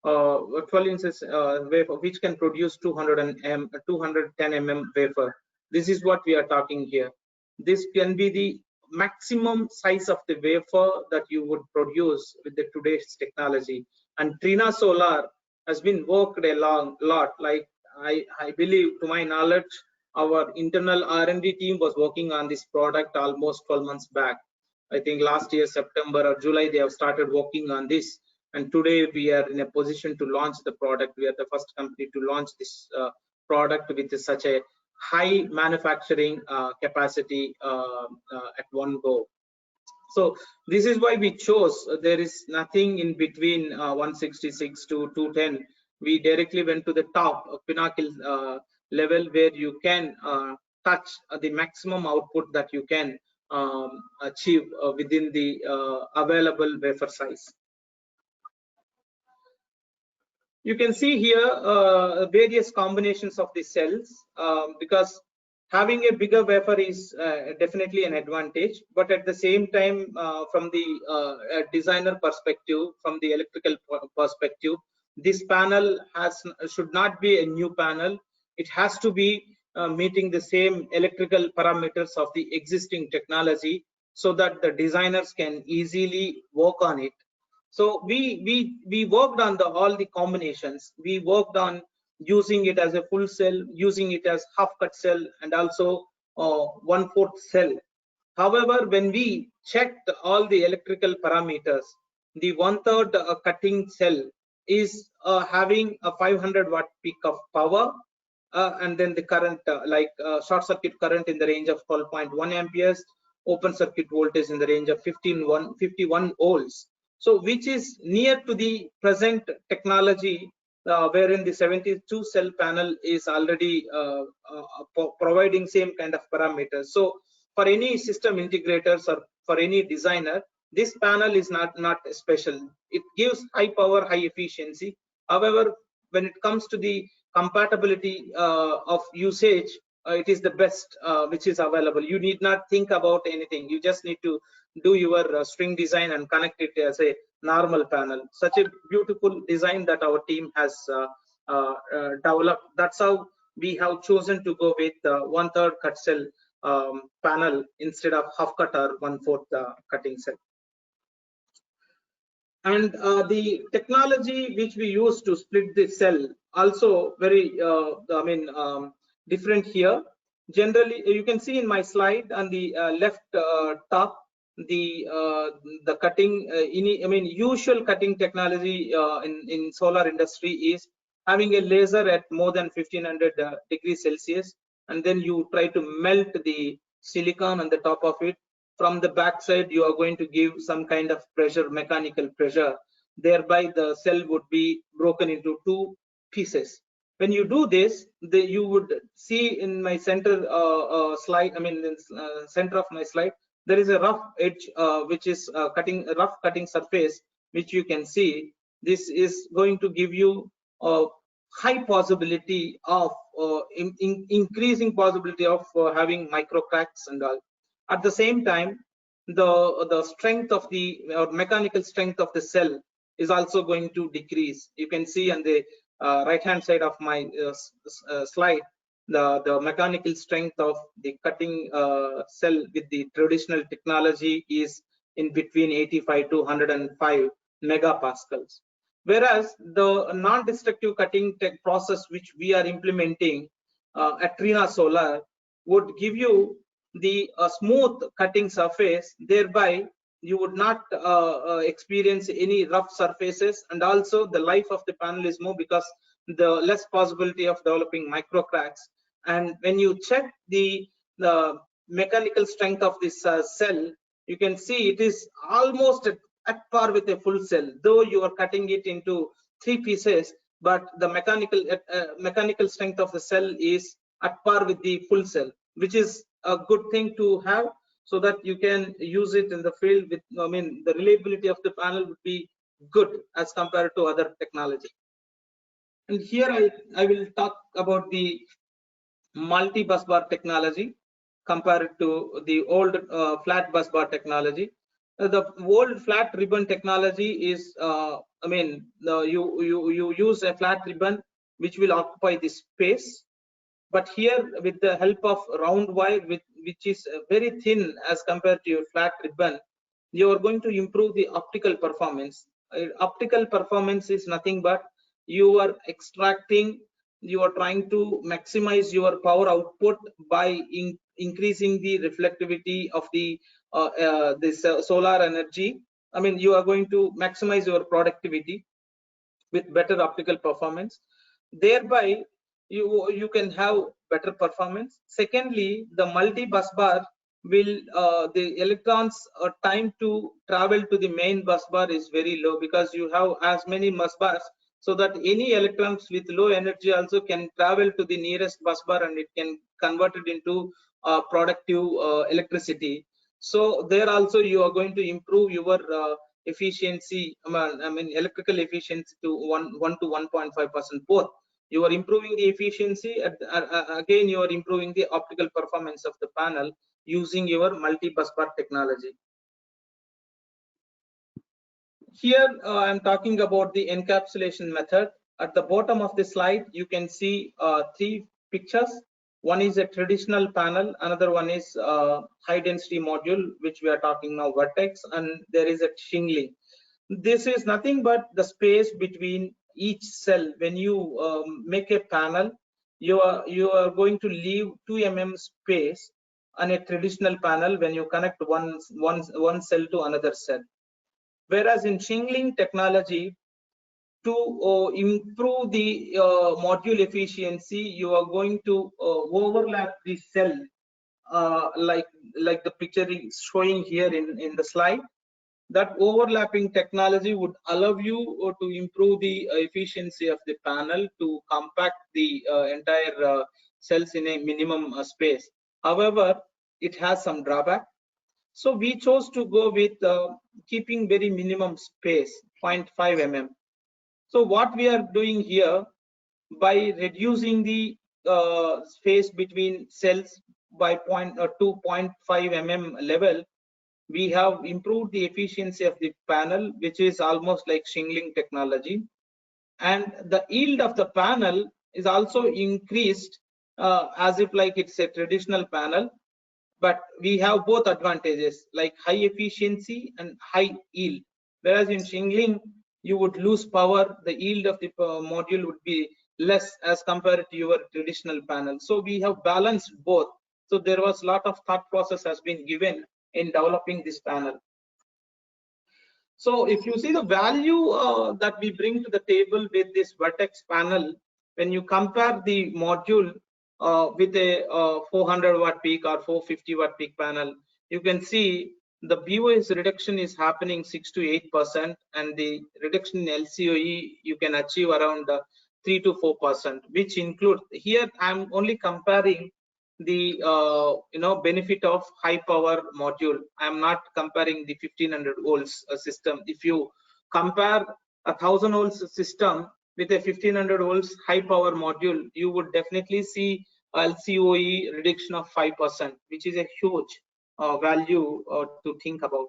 C: 12 inches wafer, which can produce 210 mm wafer. This is what we are talking here. This can be the maximum size of the wafer that you would produce with the today's technology. And Trina Solar has been worked a lot. Like I believe, to my knowledge, our internal R&D team was working on this product almost 12 months back. I think last year, September or July, they have started working on this. And today we are in a position to launch the product. We are the first company to launch this product with such a high manufacturing capacity at one go. So this is why we chose. There is nothing in between 166 to 210. We directly went to the top pinnacle level where you can touch the maximum output that you can achieve within the available wafer size. You can see here various combinations of the cells, because having a bigger wafer is definitely an advantage, but at the same time, from the designer perspective, from the electrical perspective, this panel should not be a new panel. It has to be meeting the same electrical parameters of the existing technology, so that the designers can easily work on it. So we worked on all the combinations. We worked on using it as a full cell, using it as half cut cell, and also 1/4 cell. However, when we checked all the electrical parameters, the 1/3 cutting cell is having a 500 watt peak of power, and then the current short circuit current in the range of 12.1 amperes, open circuit voltage in the range of 51 volts. So which is near to the present technology, wherein the 72 cell panel is already providing same kind of parameters. So for any system integrators or for any designer, this panel is not special. It gives high power, high efficiency. However, when it comes to the compatibility of usage, it is the best which is available. You need not think about anything. You just need to do your string design and connect it as a normal panel. Such a beautiful design that our team has developed. That's how we have chosen to go with 1/3 cut cell panel instead of half cut or 1/4 cutting cell. And the technology which we use to split the cell also very different here. Generally, you can see in my slide on the left top, the cutting usual cutting technology in solar industry is having a laser at more than 1500 degrees Celsius, and then you try to melt the silicon on the top of it. From the back side, you are going to give some kind of pressure, mechanical pressure, thereby the cell would be broken into 2 pieces. When you do this, you would see in my center slide, center of my slide, there is a rough edge which is rough cutting surface, which you can see. This is going to give you a high possibility of increasing possibility of having micro cracks and all. At the same time, the strength of the mechanical strength of the cell is also going to decrease. You can see on the right hand side of my slide, the mechanical strength of the cutting cell with the traditional technology is in between 85 to 105 megapascals. Whereas the non-destructive cutting tech process which we are implementing at Trina Solar would give you the smooth cutting surface, thereby you would not experience any rough surfaces, and also the life of the panel is more because the less possibility of developing micro cracks. And when you check the mechanical strength of this cell, you can see it is almost at par with a full cell, though you are cutting it into 3 pieces, but the mechanical strength of the cell is at par with the full cell, which is a good thing to have, so that you can use it in the field with, the reliability of the panel would be good as compared to other technology. And here I will talk about the multi-bus bar technology compared to the old flat bus bar technology. The old flat ribbon technology is, you use a flat ribbon which will occupy the space. But here, with the help of round wire, which is very thin as compared to your flat ribbon, you are going to improve the optical performance. Optical performance is nothing but you are extracting, you are trying to maximize your power output by increasing the reflectivity of the this solar energy. You are going to maximize your productivity with better optical performance. Thereby, you can have better performance. Secondly, the multi-bus bar will the electrons time to travel to the main bus bar is very low, because you have as many bus bars, so that any electrons with low energy also can travel to the nearest bus bar and it can convert it into productive electricity. So there also you are going to improve your efficiency, electrical efficiency to 1 to 1.5% both. You are improving the efficiency, again you are improving the optical performance of the panel using your multi-bus bar technology. Here I am talking about the encapsulation method. At the bottom of the slide, you can see 3 pictures. One is a traditional panel, another one is high density module, which we are talking now, vertex, and there is a shingling. This is nothing but the space between each cell. When you make a panel, you are going to leave 2 mm space on a traditional panel when you connect one cell to another cell. Whereas in shingling technology, to improve the module efficiency, you are going to overlap the cell, like the picture is showing here in the slide. That overlapping technology would allow you to improve the efficiency of the panel to compact the entire cells in a minimum space. However, it has some drawback. So we chose to go with keeping very minimum space, 0.5 mm. So what we are doing here, by reducing the space between cells by 2.5 mm level, we have improved the efficiency of the panel, which is almost like shingling technology. And the yield of the panel is also increased as if like it's a traditional panel. But we have both advantages, like high efficiency and high yield. Whereas in shingling, you would lose power, the yield of the module would be less as compared to your traditional panel. So we have balanced both. So there was a lot of thought process has been given in developing this panel. So if you see the value that we bring to the table with this Vertex panel, when you compare the module with a 400 watt peak or 450 watt peak panel, you can see the BOS reduction is happening 6 to 8%, and the reduction in LCOE you can achieve around 3 to 4%, which include here I'm only comparing the benefit of high power module. I am not comparing the 1500 volts system. If you compare 1000 volts system with a 1500 volts high power module, you would definitely see LCOE reduction of 5%, which is a huge value to think about.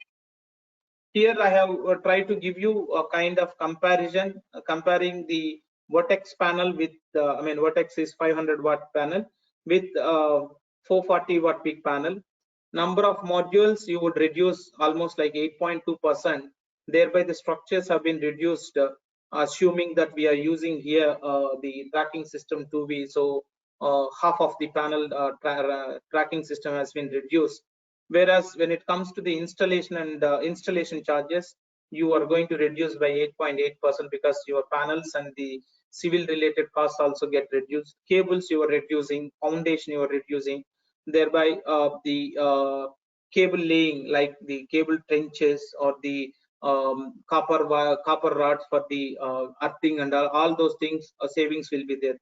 C: Here I have tried to give you a kind of comparison, comparing the Vertex panel with Vertex is 500 watt panel with 440 watt peak panel. Number of modules you would reduce almost like 8.2%. Thereby the structures have been reduced, assuming that we are using here the tracking system 2V. So half of the panel tracking system has been reduced. Whereas when it comes to the installation and installation charges, you are going to reduce by 8.8% because your panels and the civil related costs also get reduced. Cables you are reducing, foundation you are reducing, thereby the cable laying, like the cable trenches or the copper rods for the earthing and all those things, savings will be there.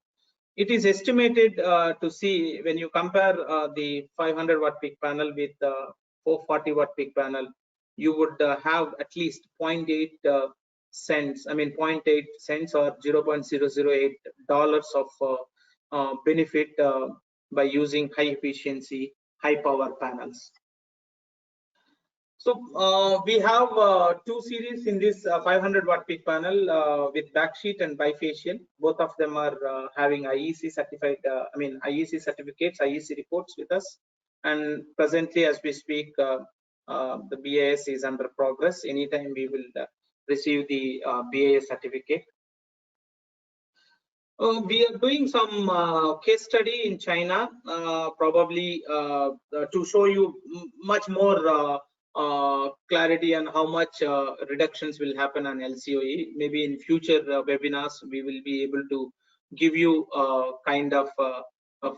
C: It is estimated to see when you compare the 500 watt peak panel with 440 watt peak panel, you would have at least 0.8 cents, 0.8 cents or $0.008 of benefit by using high efficiency, high power panels. So we have two series in this 500 watt peak panel with backsheet and bifacial. Both of them are having IEC certified, IEC certificates, IEC reports with us. And presently, as we speak, the BAS is under progress. Anytime we will receive the BAS certificate. We are doing some case study in China, probably to show you much more clarity on how much reductions will happen on LCOE. Maybe in future webinars, we will be able to give you kind of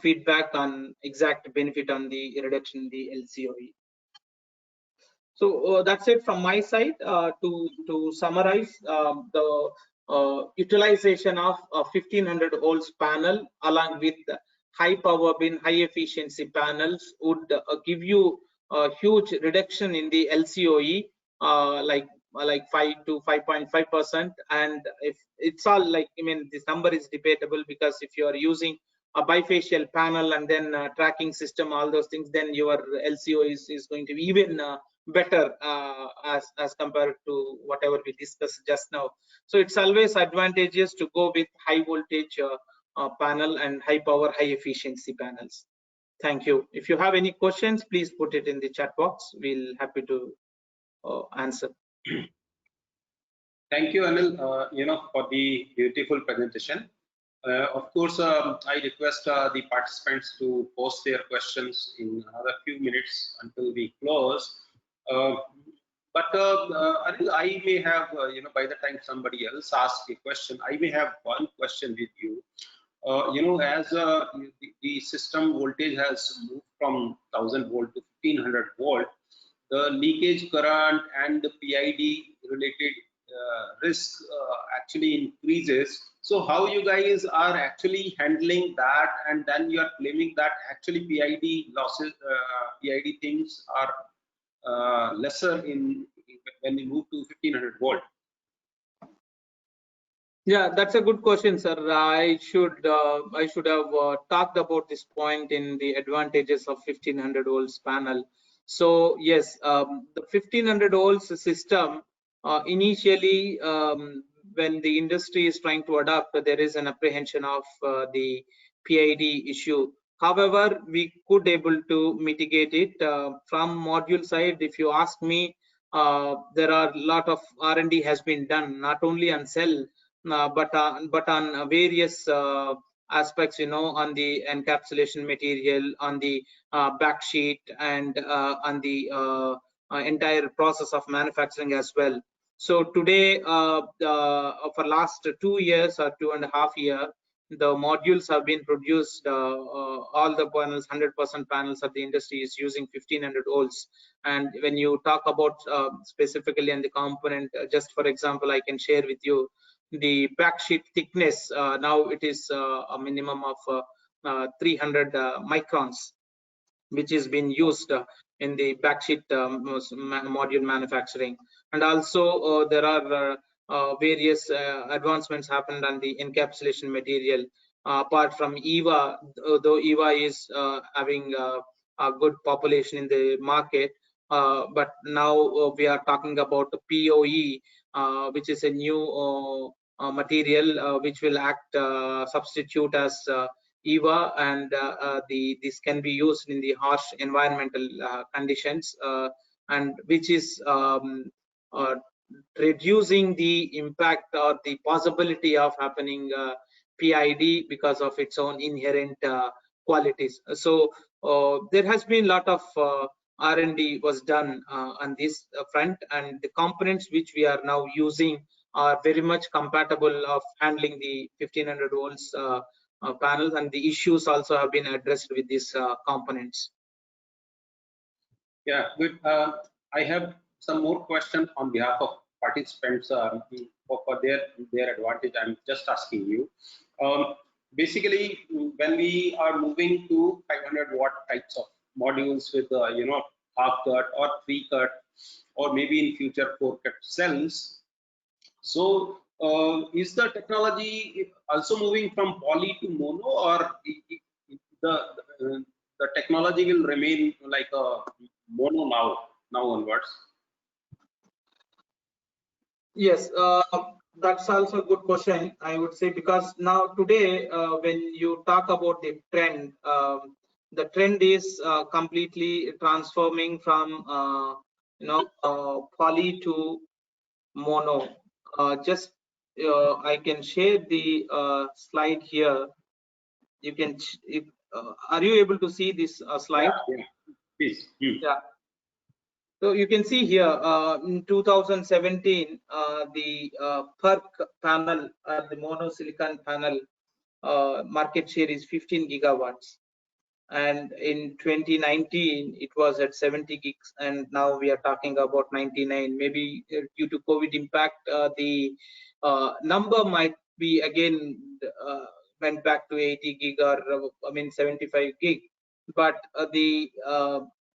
C: feedback on exact benefit on the reduction in the LCOE. So that's it from my side. To summarize, the utilization of 1500 volts panel along with high power bin, high efficiency panels would give you a huge reduction in the LCOE, like 5 to 5.5%. And if it's all like, this number is debatable, because if you are using a bifacial panel and then tracking system, all those things, then your LCOE is going to be even better as compared to whatever we discussed just now. So it's always advantageous to go with high voltage panel and high power, high efficiency panels. Thank you. If you have any questions, please put it in the chat box. We'll happy to answer.
B: Thank you, Anil, for the beautiful presentation. Of course, I request the participants to post their questions in another few minutes until we close. But Anil, I may have, by the time somebody else asks a question, I may have one question with you. As the system voltage has moved from 1000 volt to 1500 volt, the leakage current and the PID related risk actually increases. So how you guys are actually handling that, and then you are claiming that actually PID losses, PID things are lesser when you move to 1500 volt?
C: Yeah, that's a good question, sir. I should have talked about this point in the advantages of 1500 volts panel. So yes, the 1500 volts system initially, when the industry is trying to adopt, there is an apprehension of the PID issue. However, we could able to mitigate it from module side. If you ask me, there are a lot of R&D has been done, not only on cell, but on various aspects, on the encapsulation material, on the backsheet, and on the entire process of manufacturing as well. So today, for last 2 years or 2.5 years, the modules have been produced. All the panels, 100% panels of the industry is using 1500 volts. And when you talk about specifically on the component, just for example, I can share with you the backsheet thickness. Now it is a minimum of 300 microns, which is being used in the backsheet module manufacturing. And also there are various advancements happened on the encapsulation material. Apart from EVA, though EVA is having a good population in the market, but now we are talking about the POE, which is a new material which will act substitute as EVA, and this can be used in the harsh environmental conditions, and which is reducing the impact or the possibility of happening PID because of its own inherent qualities. So there has been a lot of R&D was done on this front, and the components which we are now using are very much compatible of handling the 1500 volts panels, and the issues also have been addressed with these components.
B: Yeah, good. I have some more questions on behalf of participants for their advantage. I'm just asking you. Basically, when we are moving to 500 watt types of modules with half cut or 3 cut, or maybe in future 4 cut cells, so is the technology also moving from poly to mono, or the technology will remain like a mono now onwards?
C: Yes, that's also a good question, I would say, because now today when you talk about the trend is completely transforming from poly to mono. Just I can share the slide here. You can are you able to see this slide?
B: Yeah, please.
C: Yeah. So you can see here in 2017 the PERC panel, the monosilicon panel market share is 15 gigawatts, and in 2019 it was at 70 gigs, and now we are talking about 99. Maybe due to COVID impact, the number might be again went back to 80 gig, or 75 gig, but the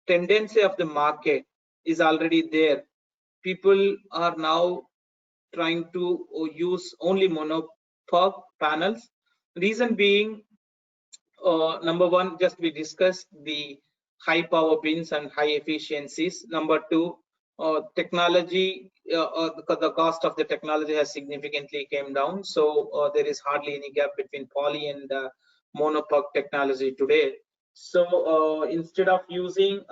C: tendency of the market is already there. People are now trying to use only mono PERC panels. Reason being, number one, just we discussed the high power pins and high efficiencies. Number two, technology, the cost of the technology has significantly came down, so there is hardly any gap between poly and mono PERC technology today. So instead of using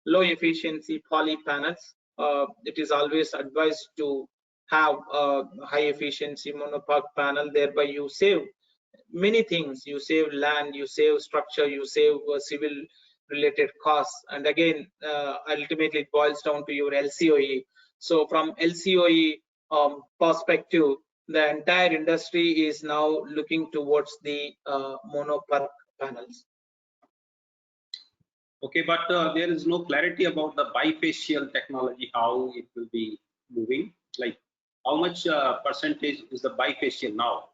C: low efficiency poly panels, it is always advised to have high efficiency mono PERC panel. Thereby you save many things. You save land, you save structure, you save civil related costs. And again, ultimately it boils down to your LCOE. So from LCOE perspective, the entire industry is now looking towards the mono PERC panels.
B: Okay, but there is no clarity about the bifacial technology, how it will be moving. Like, how much percentage is the bifacial now?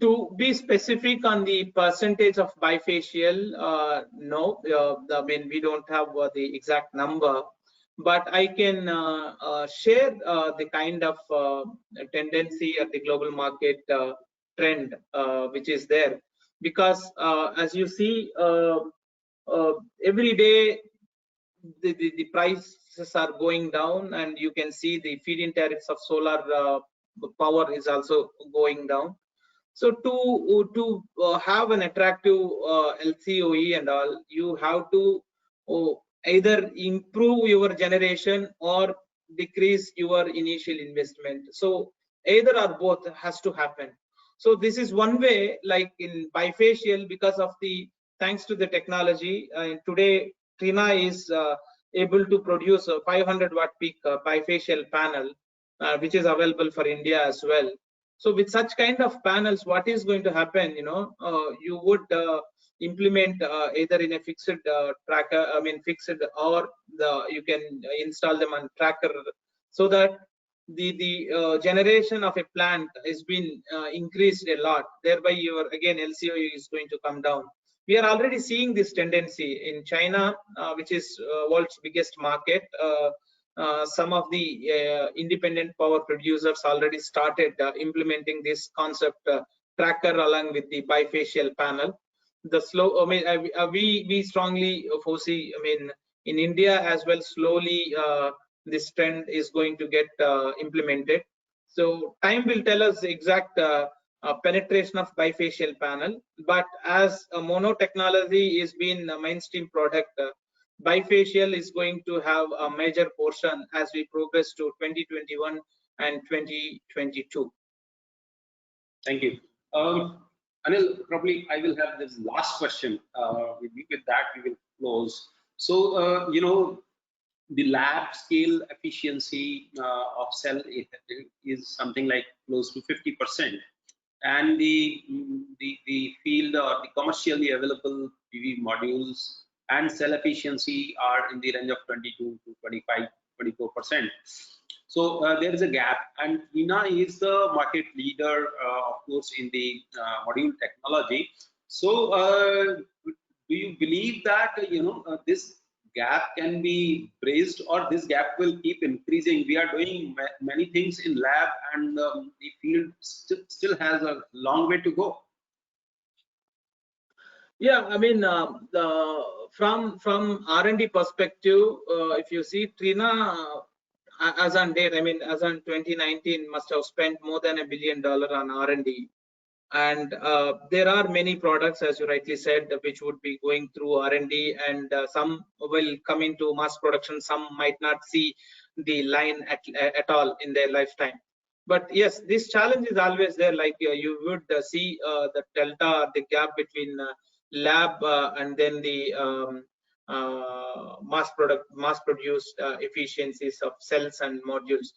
C: To be specific on the percentage of bifacial, no, I mean, we don't have the exact number, but I can share the kind of tendency at the global market trend which is there. Because as you see, every day the prices are going down, and you can see the feed-in tariffs of solar power is also going down. So to have an attractive LCOE and all, you have to either improve your generation or decrease your initial investment. So either or both has to happen. So this is one way, like in bifacial, because of the thanks to the technology. Today, Trina is able to produce a 500 watt peak bifacial panel, which is available for India as well. So with such kind of panels, what is going to happen? You would implement either in a fixed tracker, I mean fixed, or you can install them on tracker, so that the generation of a plant has been increased a lot. Thereby, your again LCOE is going to come down. We are already seeing this tendency in China, which is world's biggest market. Some of the independent power producers already started implementing this concept tracker along with the bifacial panel. The slow, I mean, we strongly foresee, I mean, in India as well, slowly this trend is going to get implemented. So time will tell us the exact penetration of bifacial panel, but as a mono technology is being a mainstream product, bifacial is going to have a major portion as we progress to 2021 and 2022.
B: Thank you. Anil, probably I will have this last question. With that, we will close. So, the lab scale efficiency of cell is something like close to 50%. And the field or the commercially available PV modules and cell efficiency are in the range of 22 to 25, 24%. So there is a gap, and Trina is the market leader, of course, in the module technology. So do you believe that this gap can be bridged, or this gap will keep increasing? We are doing many things in lab, and the field still has a long way to go.
C: Yeah, I mean, from R&D perspective, if you see Trina as on date, I mean, as on 2019, must have spent more than $1 billion on R&D. And there are many products, as you rightly said, which would be going through R&D, and some will come into mass production. Some might not see the line at all in their lifetime. But yes, this challenge is always there. Like you would see the delta, the gap between lab and then the mass produced efficiencies of cells and modules.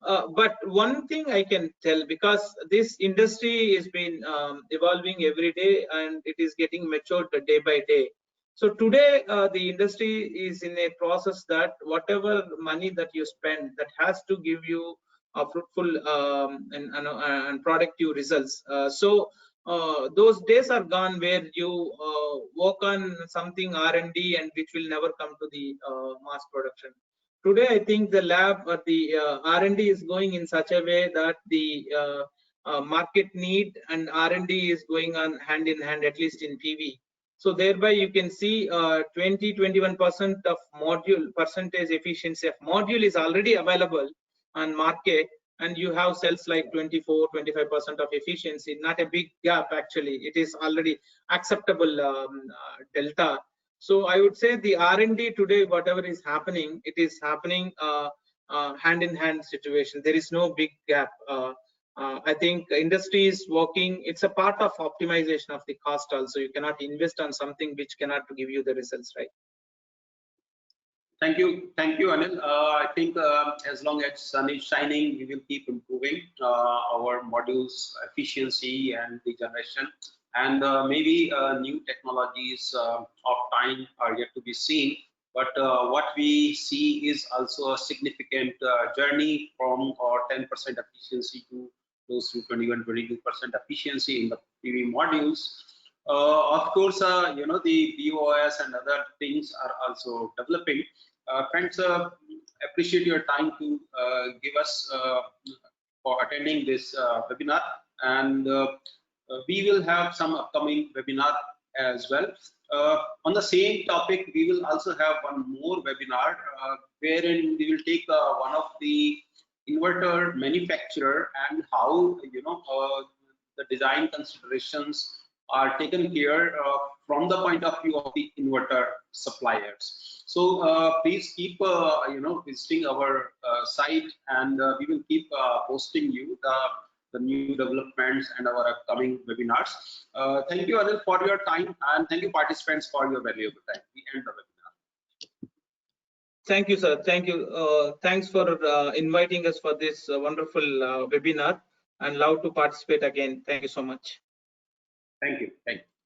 C: But one thing I can tell, because this industry has been evolving every day and it is getting matured day by day. So today the industry is in a process that whatever money that you spend, that has to give you a fruitful and productive results. So those days are gone where you work on something R&D and which will never come to the mass production. Today, I think the lab or the R&D is going in such a way that the market need and R&D is going on hand in hand, at least in PV. So thereby you can see 20-21% of module percentage efficiency of module is already available on market, and you have cells like 24-25% of efficiency. Not a big gap actually. It is already acceptable delta. So I would say the R&D today, whatever is happening, it is happening hand in hand situation. There is no big gap. I think industry is working. It's a part of optimization of the cost also. You cannot invest on something which cannot give you the results, right?
B: Thank you, Anil. I think as long as sun is shining, we will keep improving our modules efficiency and the generation, and maybe new technologies of time are yet to be seen. But what we see is also a significant journey from our 10% efficiency to close to 21-22% efficiency in the PV modules. Of course, the BOS and other things are also developing. Friends, appreciate your time to give us for attending this webinar, and we will have some upcoming webinar as well. On the same topic, we will also have one more webinar wherein we will take one of the inverter manufacturer and how the design considerations are taken care from the point of view of the inverter suppliers. So please keep visiting our site, and we will keep posting you the new developments and our upcoming webinars. Thank you, Anil, for your time, and thank you, participants, for your valuable time. We end the webinar.
C: Thank you, sir. Thank you. Thanks for inviting us for this wonderful webinar, and love to participate again. Thank you so much.
B: Thank you. Thank you.